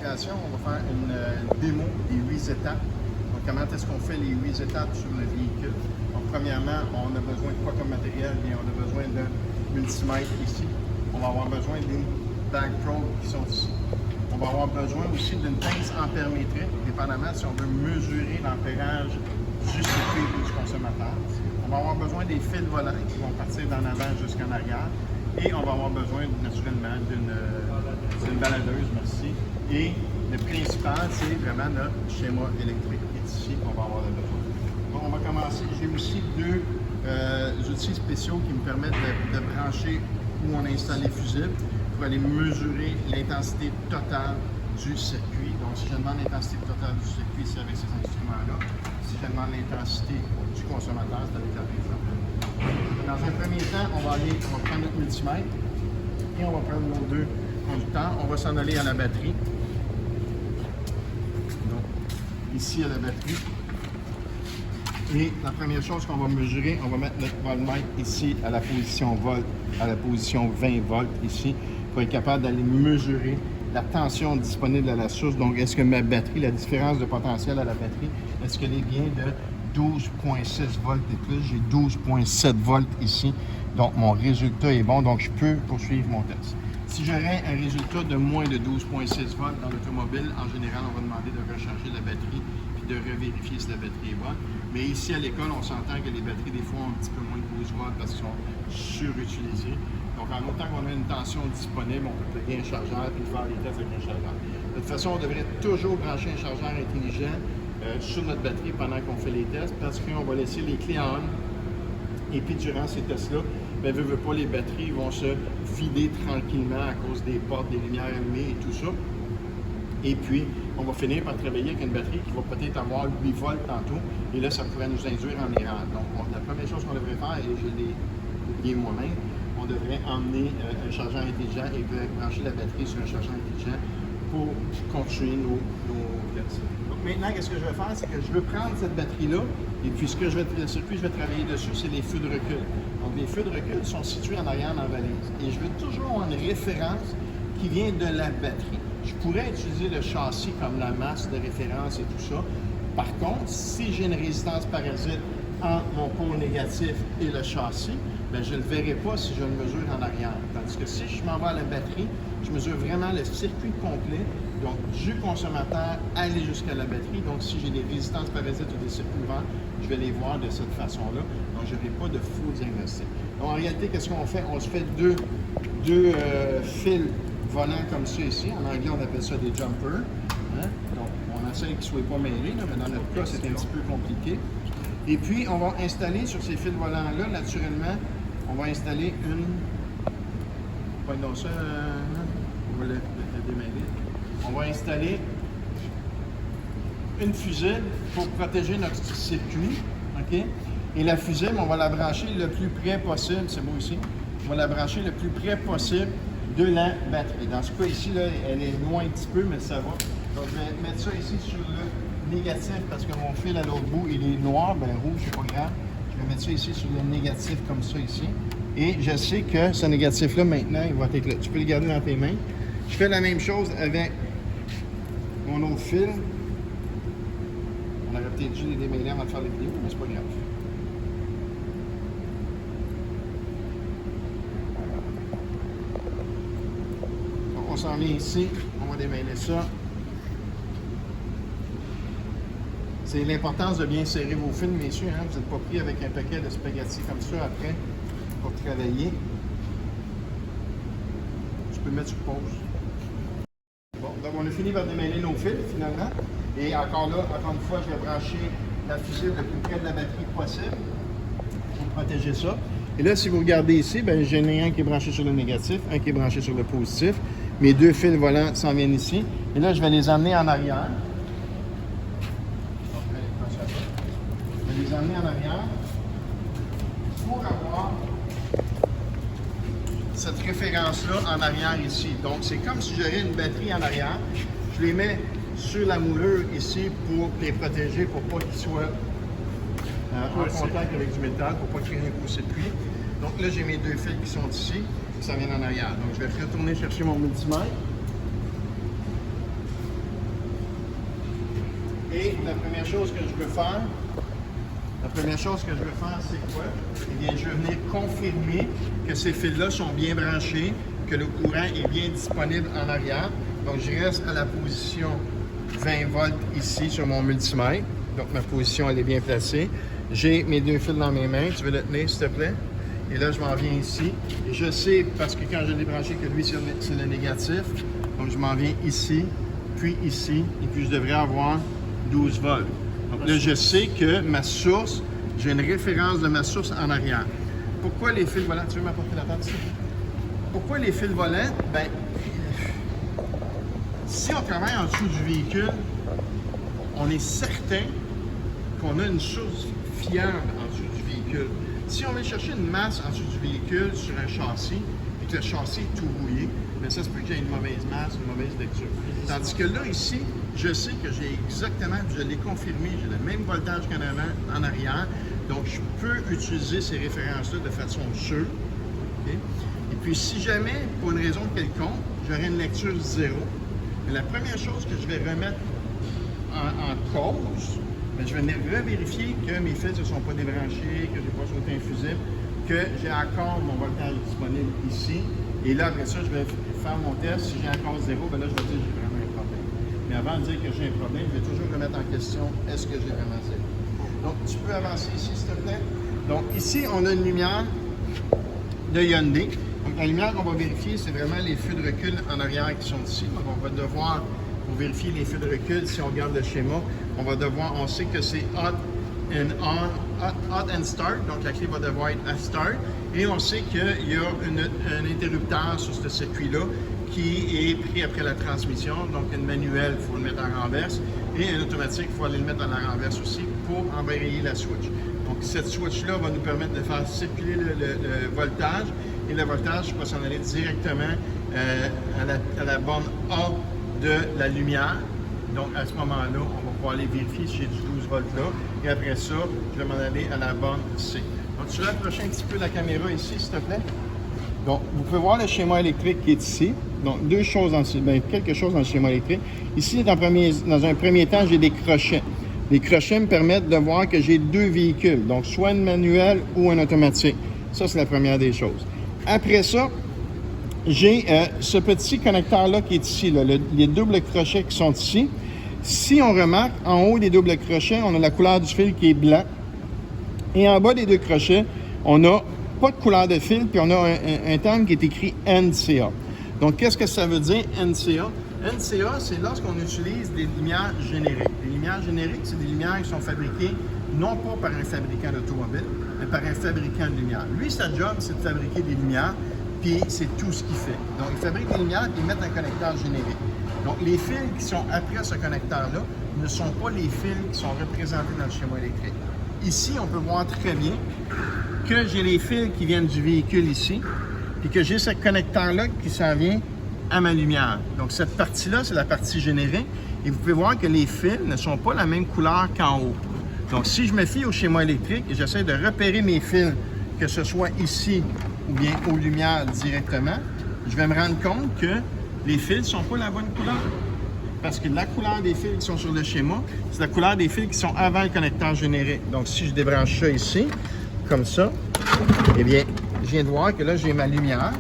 démonstration, on va faire une démo des 8 étapes. Donc, comment est-ce qu'on fait les 8 étapes sur le véhicule? Donc, premièrement, on a besoin de quoi comme matériel? Bien, on a besoin d'un multimètre ici. On va avoir besoin des bag probes qui sont ici. On va avoir besoin aussi d'une pince ampère-métrique, dépendamment si on veut mesurer l'ampérage du circuit ou du consommateur. On va avoir besoin des fils volants qui vont partir d'en avant jusqu'en arrière. Et on va avoir besoin naturellement d'une baladeuse, merci. Et le principal, c'est vraiment notre schéma électrique. C'est ici qu'on va avoir besoin. Donc, on va commencer. J'ai aussi deux outils spéciaux qui me permettent de brancher où on a installé le fusible pour aller mesurer l'intensité totale du circuit. Donc, si je demande l'intensité totale du circuit, c'est avec ces instruments-là. Si je demande l'intensité du consommateur, c'est avec la pince. Dans un premier temps, on va prendre notre multimètre et on va prendre nos deux conducteurs. On va s'en aller à la batterie. Donc, ici à la batterie. Et la première chose qu'on va mesurer, on va mettre notre voltmètre ici à la position volt, à la position 20 volts ici, pour être capable d'aller mesurer la tension disponible à la source. Donc, est-ce que ma batterie, la différence de potentiel à la batterie, est-ce qu'elle est bien de 12,6 volts et plus? J'ai 12,7 volts ici. Donc, mon résultat est bon. Donc, je peux poursuivre mon test. Si j'aurais un résultat de moins de 12,6 volts dans l'automobile, en général, on va demander de recharger la batterie puis de revérifier si la batterie est bonne. Mais ici, à l'école, on s'entend que les batteries, des fois, ont un petit peu moins de 12 volts parce qu'elles sont surutilisées. Donc, en autant qu'on a une tension disponible, on peut plugger un chargeur et faire les tests avec un chargeur. De toute façon, on devrait toujours brancher un chargeur intelligent sur notre batterie pendant qu'on fait les tests parce qu'on va laisser les clés en on. Et puis, durant ces tests-là, ben, veut pas, les batteries vont se vider tranquillement à cause des portes, des lumières allumées et tout ça. Et puis, on va finir par travailler avec une batterie qui va peut-être avoir 8 volts tantôt. Et là, ça pourrait nous induire en erreur. Donc, la première chose qu'on devrait faire, et je l'ai oublié moi-même, on devrait emmener un chargeur intelligent et brancher la batterie sur un chargeur intelligent pour continuer nos tests. Donc, maintenant, qu'est-ce que je vais faire? C'est que je veux prendre cette batterie-là et puis le circuit que je vais travailler dessus, c'est les feux de recul. Donc, les feux de recul sont situés en arrière dans la valise. Et je veux toujours avoir une référence qui vient de la batterie. Je pourrais utiliser le châssis comme la masse de référence et tout ça. Par contre, si j'ai une résistance parasite entre mon pôle négatif et le châssis, bien, je ne le verrai pas si je le mesure en arrière. Tandis que si je m'en vais à la batterie, je mesure vraiment le circuit complet, donc du consommateur aller jusqu'à la batterie. Donc, si j'ai des résistances parasites ou des circuits ouverts, je vais les voir de cette façon-là. Donc, je n'aurai pas de faux diagnostic. Donc, en réalité, qu'est-ce qu'on fait? On se fait deux fils volants comme ça ici. En anglais, on appelle ça des jumpers. Hein? Donc, on essaie qu'ils ne soient pas mêlés, là, mais dans notre cas, c'est un petit peu compliqué. Et puis, on va installer sur ces fils volants-là, naturellement, on va installer une... Prenons ça, on va le démêler. On va installer une fusible pour protéger notre circuit, OK? Et la fusible, on va la brancher le plus près possible, c'est beau ici, on va la brancher le plus près possible de la batterie. Dans ce cas ici, là, elle est loin un petit peu, mais ça va. Donc, je vais mettre ça ici sur le négatif parce que mon fil à l'autre bout, il est noir, ben rouge, c'est pas grave. Je vais mettre ça ici sur le négatif comme ça ici. Et je sais que ce négatif-là, maintenant, il va être là. Tu peux le garder dans tes mains. Je fais la même chose avec mon autre fil. On aurait peut-être dû les démêler avant de faire les vidéos, mais c'est pas grave. Donc, on s'en vient ici. On va démêler ça. C'est l'importance de bien serrer vos fils, messieurs. Hein? Vous n'êtes pas pris avec un paquet de spaghettis comme ça après pour travailler. Tu peux mettre sur pause. Bon, donc on a fini par démêler nos fils finalement. Et encore là, encore une fois, je vais brancher la fusible le plus près de la batterie possible pour protéger ça. Et là, si vous regardez ici, ben, j'en ai un qui est branché sur le négatif, un qui est branché sur le positif. Mes deux fils volants s'en viennent ici. Et là, je vais les emmener en arrière. Je vais les emmener en arrière pour avoir cette référence-là en arrière ici. Donc, c'est comme si j'aurais une batterie en arrière. Je les mets sur la moulure ici pour les protéger, pour pas qu'ils soient en contact avec du métal, pour pas créer un court-circuit. Donc là, j'ai mes deux fils qui sont ici, et ça vient en arrière. Donc, je vais retourner chercher mon multimètre. Et la première chose que je veux faire, c'est quoi? Eh bien, je vais venir confirmer que ces fils-là sont bien branchés, que le courant est bien disponible en arrière. Donc, je reste à la position 20 volts ici sur mon multimètre. Donc, ma position, elle est bien placée. J'ai mes 2 fils dans mes mains. Tu veux le tenir, s'il te plaît? Et là, je m'en viens ici. Et je sais, parce que quand je l'ai branché, que lui, c'est le négatif. Donc, je m'en viens ici, puis ici. Et puis, je devrais avoir 12 volts. Donc là, je sais que ma source, j'ai une référence de ma source en arrière. Pourquoi les fils volants? Tu veux m'apporter la table ici? Pourquoi les fils volants? Bien, si on travaille en dessous du véhicule, on est certain qu'on a une source fiable en dessous du véhicule. Si on va chercher une masse en dessous du véhicule sur un châssis, et que le châssis est tout rouillé, bien, ça se peut que j'ai une mauvaise masse, une mauvaise lecture. Tandis que là, ici, je sais que j'ai exactement, je l'ai confirmé, j'ai le même voltage qu'en avant, en arrière, donc je peux utiliser ces références-là de façon sûre. Okay? Et puis, si jamais, pour une raison quelconque, j'aurais une lecture 0, la première chose que je vais remettre en cause, bien, je vais venir revérifier que mes fils ne sont pas débranchés, que je n'ai pas sauté un fusible, que j'ai encore mon voltage disponible ici. Et là, après ça, je vais faire mon test. Si j'ai encore 0, bien là, je vais dire que j'ai vraiment un problème. Mais avant de dire que j'ai un problème, je vais toujours remettre en question, est-ce que j'ai vraiment 0? Donc, tu peux avancer ici, s'il te plaît. Donc, ici, on a une lumière de Hyundai. Donc, la lumière qu'on va vérifier, c'est vraiment les feux de recul en arrière qui sont ici. Donc, on va devoir, pour vérifier les feux de recul, si on regarde le schéma, on sait que c'est hot and start, donc la clé va devoir être à start. Et on sait qu'il y a un interrupteur sur ce circuit-là qui est pris après la transmission. Donc, une manuelle, il faut le mettre en renverse. Et un automatique, il faut aller le mettre dans la renverse aussi pour embrayer la switch. Donc, cette switch-là va nous permettre de faire circuler le voltage. Et le voltage va s'en aller directement à la borne A de la lumière. Donc, à ce moment-là, on va pouvoir aller vérifier si j'ai du 12 volts là. Et après ça, je vais m'en aller à la borne C. Donc, tu veux approcher un petit peu la caméra ici, s'il te plaît? Donc, vous pouvez voir le schéma électrique qui est ici. Donc, quelque chose dans le schéma électrique. Ici, dans un premier temps, j'ai des crochets. Les crochets me permettent de voir que j'ai 2 véhicules, donc soit une manuelle ou un automatique. Ça, c'est la première des choses. Après ça, j'ai ce petit connecteur-là qui est ici, là, les doubles crochets qui sont ici. Si on remarque, en haut des doubles crochets, on a la couleur du fil qui est blanc. Et en bas des 2 crochets, on n'a pas de couleur de fil, puis on a un terme qui est écrit NCA. Donc, qu'est-ce que ça veut dire, NCA? NCA, c'est lorsqu'on utilise des lumières génériques. Les lumières génériques, c'est des lumières qui sont fabriquées non pas par un fabricant d'automobile, mais par un fabricant de lumière. Lui, sa job, c'est de fabriquer des lumières, puis c'est tout ce qu'il fait. Donc, il fabrique des lumières et il met un connecteur générique. Donc, les fils qui sont après ce connecteur-là ne sont pas les fils qui sont représentés dans le schéma électrique. Ici, on peut voir très bien que j'ai les fils qui viennent du véhicule ici, puis que j'ai ce connecteur-là qui s'en vient à ma lumière. Donc, cette partie-là, c'est la partie générique. Et vous pouvez voir que les fils ne sont pas la même couleur qu'en haut. Donc, si je me fie au schéma électrique et j'essaie de repérer mes fils, que ce soit ici ou bien aux lumières directement, je vais me rendre compte que les fils ne sont pas la bonne couleur. Parce que la couleur des fils qui sont sur le schéma, c'est la couleur des fils qui sont avant le connecteur générique. Donc, si je débranche ça ici, comme ça, eh bien, je viens de voir que là, j'ai ma lumière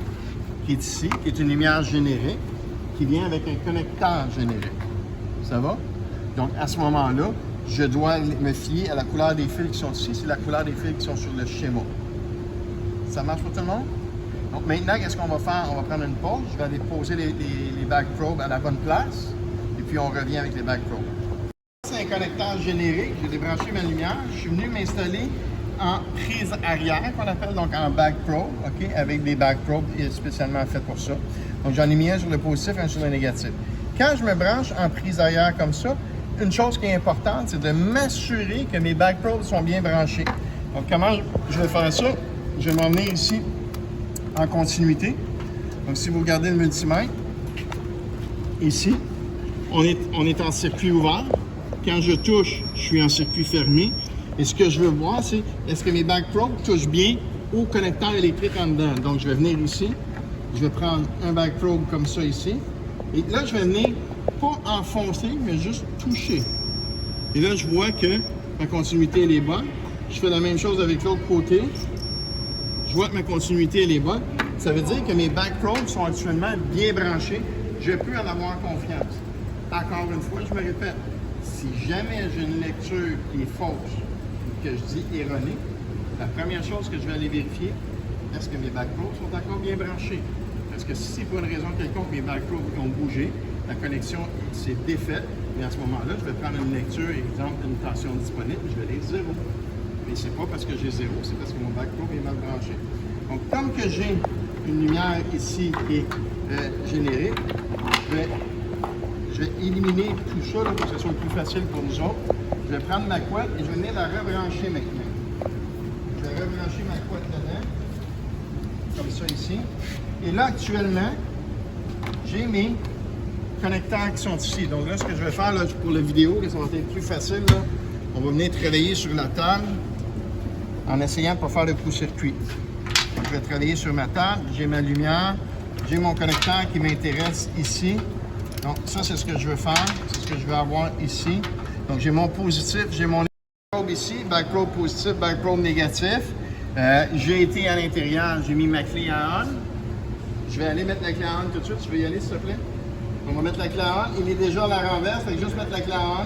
qui est ici, qui est une lumière générique, qui vient avec un connecteur générique. Ça va? Donc, à ce moment-là, je dois me fier à la couleur des fils qui sont ici. C'est la couleur des fils qui sont sur le schéma. Ça marche pour tout le monde? Donc, maintenant, qu'est-ce qu'on va faire? On va prendre une pause. Je vais aller poser les back probes à la bonne place. Et puis, on revient avec les back probes. C'est un connecteur générique. J'ai débranché ma lumière. Je suis venu m'installer en prise arrière, qu'on appelle donc en back probe, OK, avec des back probes spécialement faits pour ça. Donc, j'en ai mis un sur le positif et un sur le négatif. Quand je me branche en prise arrière comme ça, une chose qui est importante, c'est de m'assurer que mes back probes sont bien branchés. Donc, comment je vais faire ça? Je vais m'emmener ici en continuité. Donc, si vous regardez le multimètre, ici, on est en circuit ouvert. Quand je touche, je suis en circuit fermé. Et ce que je veux voir, c'est est-ce que mes back probes touchent bien au connecteur électrique en dedans. Donc, je vais venir ici. Je vais prendre un back probe comme ça ici. Et là, je vais venir pas enfoncer, mais juste toucher. Et là, je vois que ma continuité, elle est bonne. Je fais la même chose avec l'autre côté. Je vois que ma continuité, elle est bonne. Ça veut dire que mes back probes sont actuellement bien branchés. Je peux en avoir confiance. Encore une fois, je me répète, si jamais j'ai une lecture qui est fausse, ou que je dis erronée, la première chose que je vais aller vérifier, est-ce que mes back probes sont encore bien branchés? Parce que si c'est pour une raison quelconque, mes back probes ont bougé, la connexion s'est défaite, et à ce moment-là, je vais prendre une lecture, exemple, une tension disponible, je vais aller 0. Mais c'est pas parce que j'ai 0, c'est parce que mon back probe est mal branché. Donc, comme que j'ai une lumière ici qui est générée, je vais éliminer tout ça là, pour que ce soit plus facile pour nous autres. Je vais prendre ma couette et je vais venir la rebrancher maintenant. Je vais rebrancher ma couette dedans, comme ça ici. Et là, actuellement, j'ai mes connecteurs qui sont ici. Donc là, ce que je vais faire là, pour la vidéo, ça va être plus facile, là, on va venir travailler sur la table en essayant de ne pas faire de coup-circuit. Donc, je vais travailler sur ma table, j'ai ma lumière, j'ai mon connecteur qui m'intéresse ici. Donc ça, c'est ce que je veux faire, c'est ce que je veux avoir ici. Donc j'ai mon positif, j'ai mon back probe ici, back probe positif, back probe négatif. J'ai été à l'intérieur, j'ai mis ma clé en on. Je vais aller mettre la clé en on tout de suite, tu veux y aller s'il te plaît? On va mettre la clé en on, il est déjà à la renverse, fait que juste mettre la clé en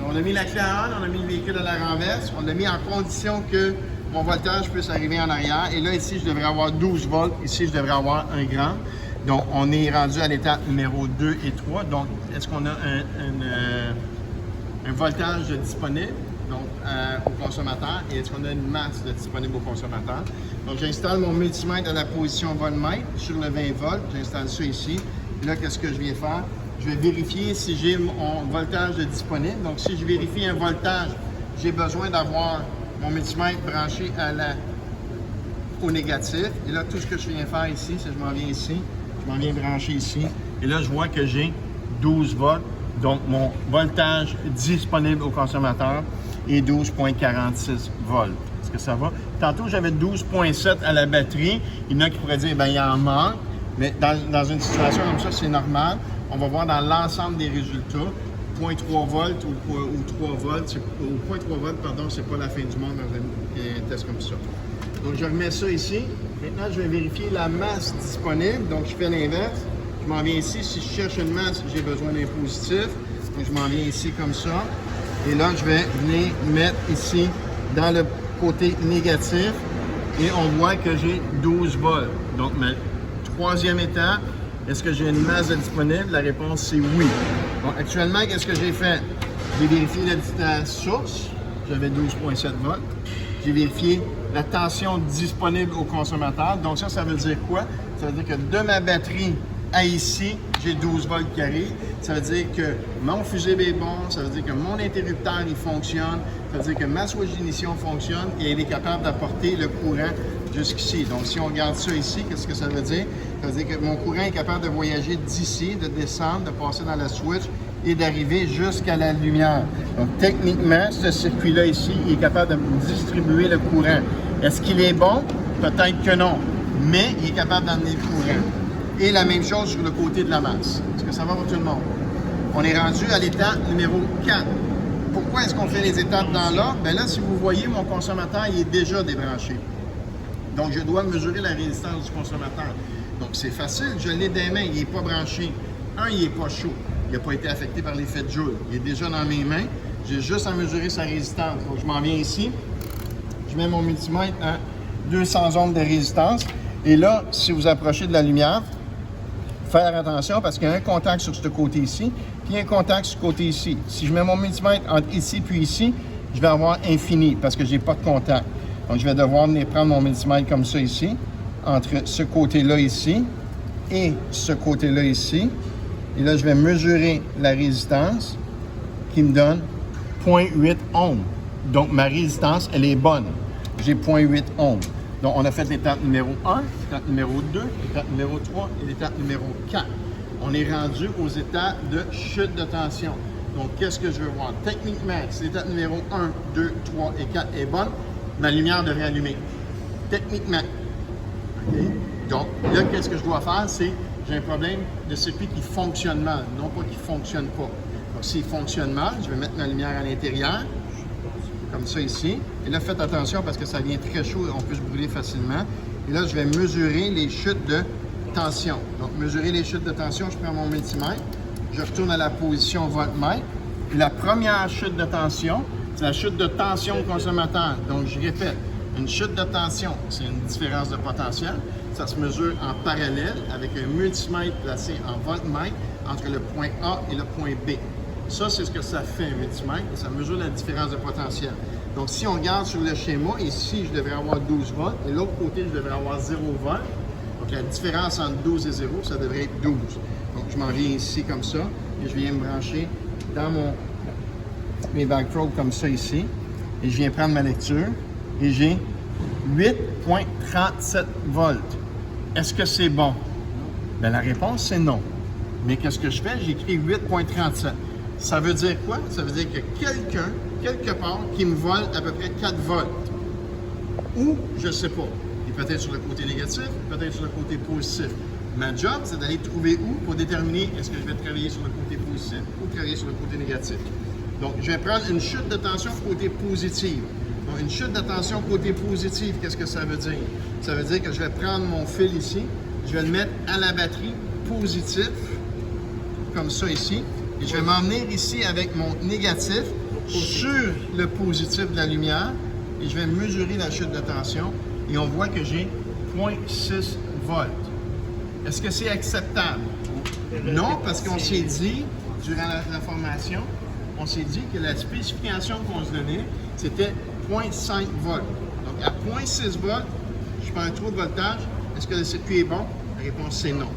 on. On a mis la clé en on, on a mis le véhicule à la renverse, on l'a mis en condition que mon voltage puisse arriver en arrière. Et là, ici, je devrais avoir 12 volts, ici, je devrais avoir 1 gramme. Donc, on est rendu à l'étape numéro 2 et 3. Donc, est-ce qu'on a un voltage disponible donc, au consommateur et est-ce qu'on a une masse disponible au consommateur? Donc, j'installe mon multimètre à la position voltmètre sur le 20 volts. J'installe ça ici. Là, qu'est-ce que je viens faire? Je vais vérifier si j'ai mon voltage disponible. Donc, si je vérifie un voltage, j'ai besoin d'avoir mon multimètre branché au négatif. Et là, tout ce que je viens faire ici, c'est que je m'en viens ici. Je m'en viens brancher ici. Et là, je vois que j'ai 12 volts. Donc, mon voltage disponible au consommateur est 12,46 volts. Est-ce que ça va? Tantôt, j'avais 12,7 à la batterie. Il y en a qui pourraient dire, bien, il en manque. Mais dans une situation comme ça, c'est normal. On va voir dans l'ensemble des résultats. 0,3 volts ou 3 volts. Ou 0,3 volts, pardon, c'est pas la fin du monde dans un test comme ça. Donc, je remets ça ici. Maintenant, je vais vérifier la masse disponible. Donc, je fais l'inverse. Je m'en viens ici. Si je cherche une masse, j'ai besoin d'un positif. Donc, je m'en viens ici comme ça. Et là, je vais venir mettre ici dans le côté négatif. Et on voit que j'ai 12 volts. Donc, ma troisième étape, est-ce que j'ai une masse disponible? La réponse, c'est oui. Donc, actuellement, qu'est-ce que j'ai fait? J'ai vérifié la source. J'avais 12,7 volts. J'ai vérifié la tension disponible au consommateur. Donc ça veut dire quoi? Ça veut dire que de ma batterie à ici, j'ai 12 volts qui arrivent. Ça veut dire que mon fusible est bon, ça veut dire que mon interrupteur, il fonctionne, ça veut dire que ma switch d'ignition fonctionne et elle est capable d'apporter le courant jusqu'ici. Donc si on regarde ça ici, qu'est-ce que ça veut dire? Ça veut dire que mon courant est capable de voyager d'ici, de descendre, de passer dans la switch et d'arriver jusqu'à la lumière. Donc, techniquement, ce circuit-là ici, il est capable de distribuer le courant. Est-ce qu'il est bon? Peut-être que non, mais il est capable d'emmener le courant. Et la même chose sur le côté de la masse. Est-ce que ça va pour tout le monde? On est rendu à l'étape numéro 4. Pourquoi est-ce qu'on fait les étapes dans l'ordre? Bien là, si vous voyez, mon consommateur, il est déjà débranché. Donc, je dois mesurer la résistance du consommateur. Donc, c'est facile, je l'ai des mains, il n'est pas branché. Il n'est pas chaud. Il n'a pas été affecté par l'effet de joule. Il est déjà dans mes mains. J'ai juste à mesurer sa résistance. Donc, je m'en viens ici. Je mets mon multimètre à 200 ohms de résistance. Et là, si vous approchez de la lumière, faire attention parce qu'il y a un contact sur ce côté ici, puis un contact sur ce côté ici. Si je mets mon multimètre entre ici puis ici, je vais avoir infini parce que je n'ai pas de contact. Donc, je vais devoir venir prendre mon multimètre comme ça ici, entre ce côté-là ici et ce côté-là ici. Et là, je vais mesurer la résistance qui me donne 0,8 ohms. Donc, ma résistance, elle est bonne. J'ai 0,8 ohms. Donc, on a fait l'étape numéro 1, l'étape numéro 2, l'étape numéro 3 et l'étape numéro 4. On est rendu aux étapes de chute de tension. Donc, qu'est-ce que je veux voir? Techniquement, si l'étape numéro 1, 2, 3 et 4 est bonne, ma lumière devrait allumer. Techniquement. Okay? Donc, là, qu'est-ce que je dois faire? C'est j'ai un problème de circuit qui fonctionne mal, non pas qui ne fonctionne pas. Donc, s'il fonctionne mal, je vais mettre ma lumière à l'intérieur, comme ça ici. Et là, faites attention parce que ça vient très chaud et on peut se brûler facilement. Et là, je vais mesurer les chutes de tension. Donc, mesurer les chutes de tension, je prends mon multimètre, je retourne à la position voltmètre. Et la première chute de tension, c'est la chute de tension au consommateur. Donc, je répète, une chute de tension, c'est une différence de potentiel. Ça se mesure en parallèle avec un multimètre placé en voltmètre entre le point A et le point B. Ça, c'est ce que ça fait, un multimètre, et ça mesure la différence de potentiel. Donc, si on regarde sur le schéma, ici, je devrais avoir 12 volts, et l'autre côté, je devrais avoir 0 volts. Donc, la différence entre 12 et 0, ça devrait être 12. Donc, je m'en viens ici comme ça, et je viens me brancher dans mes backprobes comme ça ici, et je viens prendre ma lecture, et j'ai 8,37 volts. Est-ce que c'est bon? Bien, la réponse, c'est non. Mais qu'est-ce que je fais? J'écris 8,37. Ça veut dire quoi? Ça veut dire que quelqu'un, quelque part, qui me vole à peu près 4 volts. Ou, je ne sais pas. Et peut-être sur le côté négatif, peut-être sur le côté positif. Ma job, c'est d'aller trouver où pour déterminer est-ce que je vais travailler sur le côté positif ou travailler sur le côté négatif. Donc, je vais prendre une chute de tension côté positif. Donc, une chute de tension côté positif, qu'est-ce que ça veut dire? Ça veut dire que je vais prendre mon fil ici, je vais le mettre à la batterie positif, comme ça ici, et je vais m'emmener ici avec mon négatif sur le positif de la lumière, et je vais mesurer la chute de tension, et on voit que j'ai 0,6 volts. Est-ce que c'est acceptable? Non, parce qu'on s'est dit, durant la formation, on s'est dit que la spécification qu'on se donnait, c'était 0,5 volts. Donc, à 0,6 volts, je prends un trop de voltage. Est-ce que le circuit est bon? La réponse, c'est non.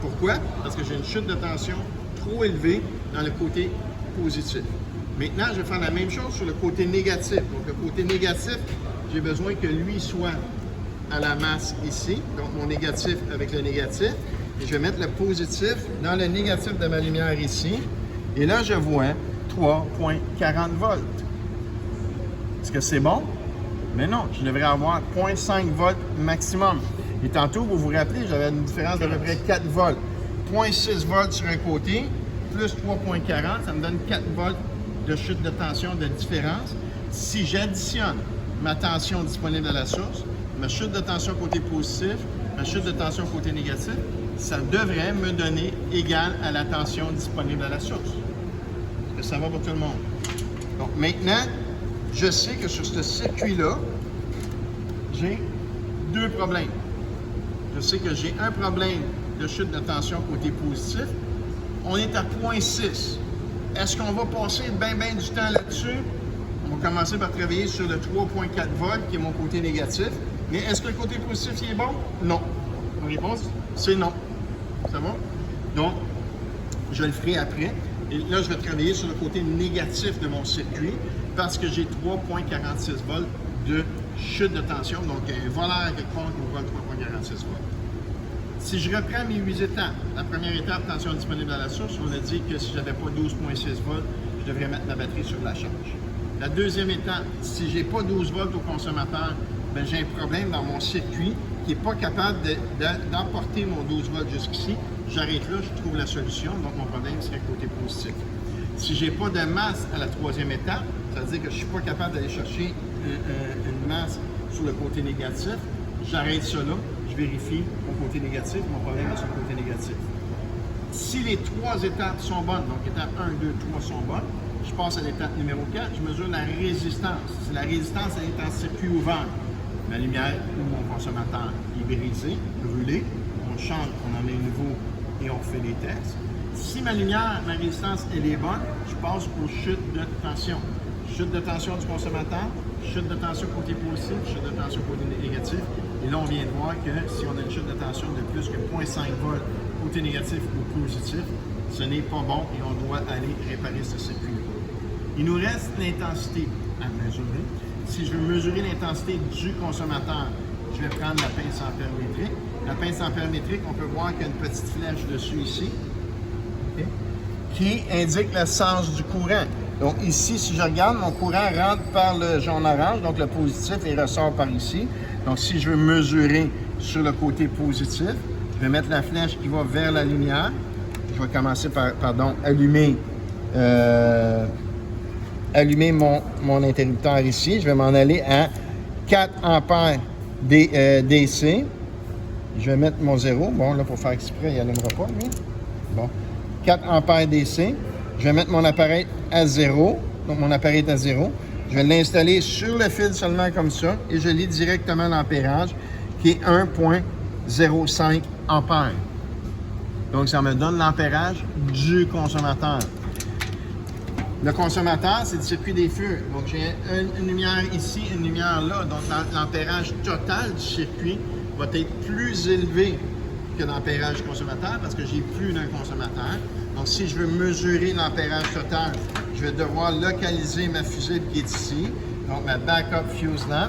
Pourquoi? Parce que j'ai une chute de tension trop élevée dans le côté positif. Maintenant, je vais faire la même chose sur le côté négatif. Donc, le côté négatif, j'ai besoin que lui soit à la masse ici. Donc, mon négatif avec le négatif. Et je vais mettre le positif dans le négatif de ma lumière ici. Et là, je vois 3,40 volts. Est-ce que c'est bon? Mais non, je devrais avoir 0,5 volts maximum. Et tantôt, vous vous rappelez, j'avais une différence d'à peu près 4 volts. 0,6 volts sur un côté, plus 3,40, ça me donne 4 volts de chute de tension de différence. Si j'additionne ma tension disponible à la source, ma chute de tension côté positif, ma chute de tension côté négatif, ça devrait me donner égal à la tension disponible à la source. Est-ce que ça va pour tout le monde? Donc maintenant, je sais que sur ce circuit-là, j'ai deux problèmes. Je sais que j'ai un problème de chute de tension côté positif. On est à 0,6. Est-ce qu'on va passer bien du temps là-dessus? On va commencer par travailler sur le 3,4 volts, qui est mon côté négatif. Mais est-ce que le côté positif il est bon? Non. La réponse, c'est non. Ça va? Donc, je le ferai après. Et là, je vais travailler sur le côté négatif de mon circuit parce que j'ai 3,46 volts de chute de tension. Donc, un voleur quelque part qui me vole 3,46 volts. Si je reprends mes 8 étapes, la première étape, tension disponible à la source, on a dit que si je n'avais pas 12,6 volts, je devrais mettre ma batterie sur la charge. La deuxième étape, si je n'ai pas 12 volts au consommateur, ben, j'ai un problème dans mon circuit qui n'est pas capable d'emporter mon 12 volts jusqu'ici. J'arrête là, je trouve la solution, donc mon problème serait côté positif. Si je n'ai pas de masse à la troisième étape, ça veut dire que je ne suis pas capable d'aller chercher une masse sur le côté négatif, j'arrête ça là, je vérifie mon côté négatif, mon problème est sur le côté négatif. Si les trois étapes sont bonnes, donc étape 1, 2, 3 sont bonnes, je passe à l'étape numéro 4, je mesure la résistance. Si la résistance elle est en circuit ouvert, ma lumière ou mon consommateur est brisé, brûlé, on change, on en met un nouveau et on fait des tests. Si ma lumière, ma résistance, elle est bonne, je passe aux chutes de tension. Chute de tension du consommateur, chute de tension côté positif, chute de tension côté négatif. Et là, on vient de voir que si on a une chute de tension de plus que 0,5 volts côté négatif ou positif, ce n'est pas bon et on doit aller réparer ce circuit-là. Il nous reste l'intensité à mesurer. Si je veux mesurer l'intensité du consommateur, je vais prendre la pince ampère-métrique. La pince ampère-métrique, on peut voir qu'il y a une petite flèche dessus ici, okay, qui indique le sens du courant. Donc ici, si je regarde, mon courant rentre par le jaune-orange, donc le positif, et ressort par ici. Donc si je veux mesurer sur le côté positif, je vais mettre la flèche qui va vers la lumière. Je vais commencer par, allumer allumer mon interrupteur ici. Je vais m'en aller à 4 ampères DC. Je vais mettre mon 0. Bon, là, pour faire exprès, il n'allumera pas, lui. Bon. 4 ampères DC. Je vais mettre mon appareil à 0. Donc, mon appareil est à 0. Je vais l'installer sur le fil seulement comme ça et je lis directement l'ampérage qui est 1,05 ampères. Donc, ça me donne l'ampérage du consommateur. Le consommateur, c'est le circuit des feux. Donc, j'ai une lumière ici, une lumière là. Donc, l'ampérage total du circuit va être plus élevé que l'ampérage du consommateur parce que j'ai plus d'un consommateur. Donc, si je veux mesurer l'ampérage total, je vais devoir localiser ma fusible qui est ici. Donc, ma backup fuse lamp,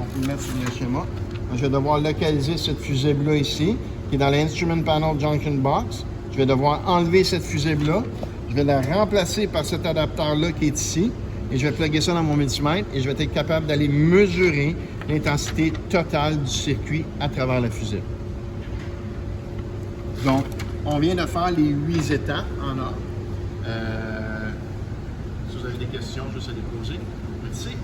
on peut le mettre sur le schéma. Donc, je vais devoir localiser cette fusible-là ici, qui est dans l'Instrument Panel Junction Box. Je vais devoir enlever cette fusible-là. Je vais la remplacer par cet adapteur-là qui est ici. Et je vais plugger ça dans mon multimètre et je vais être capable d'aller mesurer l'intensité totale du circuit à travers la fusible. Donc, on vient de faire les 8 étapes en ordre. Si vous avez des questions, juste à les poser. Merci.